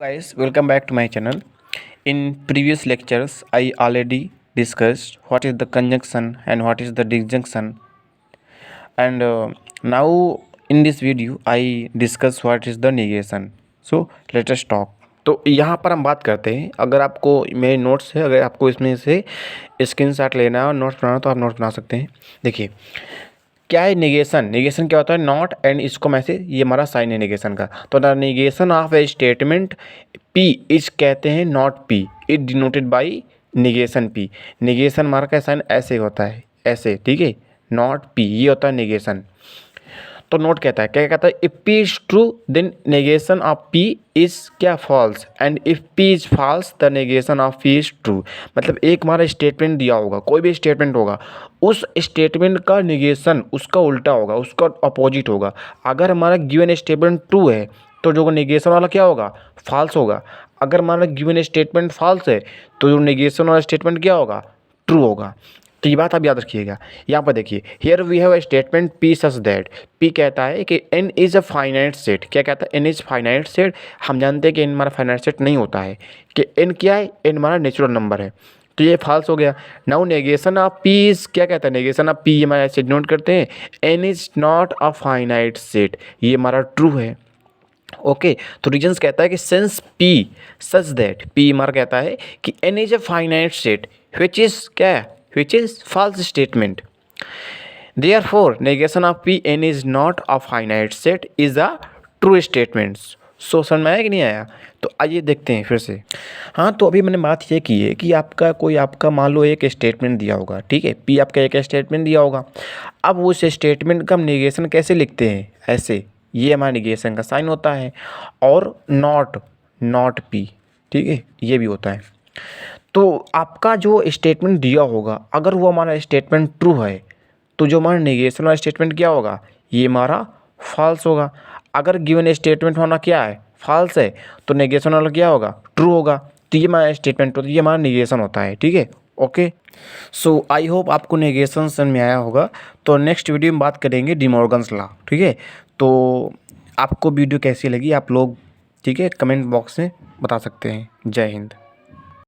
Guys, welcome back to my channel. In previous lectures, I already discussed what is the conjunction and what is the disjunction, and now in this video I discuss what is the negation. So let us talk. तो यहाँ पर हम बात करते हैं, अगर आपको मेरे नोट्स है, अगर आपको इसमें से स्क्रीनशॉट लेना है और नोट्स बनाना तो आप नोट्स बना सकते हैं। देखिए क्या है नेगेशन। नेगेशन क्या होता है, नॉट एंड इसको मैं से ये हमारा साइन है नेगेशन का। तो the negation of A statement P is कहते हैं not P, it denoted by negation P. Negation हमारा का साइन ऐसे होता है, ऐसे, ठीक है, नॉट पी, ये होता है नेगेशन। तो नोट कहता है, क्या कहता है, if P is true then negation of P is क्या, false, and if P is false the negation of P is true. मतलब एक हमारा स्टेटमेंट दिया होगा, कोई भी स्टेटमेंट होगा, उस स्टेटमेंट का नेगेशन उसका उल्टा होगा, उसका अपोजिट होगा। अगर हमारा गिवन स्टेटमेंट ट्रू है तो जो नेगेशन वाला क्या होगा, फॉल्स होगा। अगर हमारा गिवन स्टेटमेंट फॉल्स है तो जो नेगेशन वाला स्टेटमेंट क्या होगा, ट्रू होगा। तो ये बात आप याद रखिएगा। यहाँ पर देखिए, here we have a statement P such that, P कहता है कि N is a finite set. क्या कहता है, एन इज फाइनाइट सेट। हम जानते हैं कि एन हमारा फाइनाइट सेट नहीं होता है, कि एन क्या है, एन हमारा नेचुरल नंबर है। तो ये फॉल्स हो गया। Now negation of P is, क्या कहता है, नेगेशन ऑफ पी हमारा ऐसे नोट करते हैं, N is not a finite set, ये हमारा ट्रू है। ओके तो रीजन्स कहता है कि since P such that, P हमारा कहता है कि N is a finite set which is क्या है, which is false statement. Therefore, negation of P n is not a finite set is a true statement. सो समझ में आया कि नहीं आया? तो आइए देखते हैं फिर से। हाँ, तो अभी मैंने बात ये की है कि आपका मान लो एक स्टेटमेंट दिया होगा, ठीक है, पी आपका एक स्टेटमेंट दिया होगा। अब उस स्टेटमेंट का हम नेगेशन कैसे लिखते हैं, ऐसे, ये हमारा नेगेशन का साइन होता है, और नॉट पी, ठीक है, ये भी होता है। तो आपका जो स्टेटमेंट दिया होगा, अगर वो हमारा स्टेटमेंट ट्रू है तो जो हमारा नेगेशन वाला स्टेटमेंट क्या होगा, ये हमारा फॉल्स होगा। अगर गिवन स्टेटमेंट होना क्या है, फॉल्स है, तो नेगेशन वाला क्या होगा, ट्रू होगा। तो ये हमारा स्टेटमेंट होता है, ये हमारा नेगेशन होता है, ठीक है। ओके सो आई होप आपको नेगेशन समझ में आया होगा। तो नेक्स्ट वीडियो में बात करेंगे डी मॉर्गन्स लॉ, ठीक है। तो आपको वीडियो कैसी लगी आप लोग, ठीक है, कमेंट बॉक्स में बता सकते हैं। जय हिंद।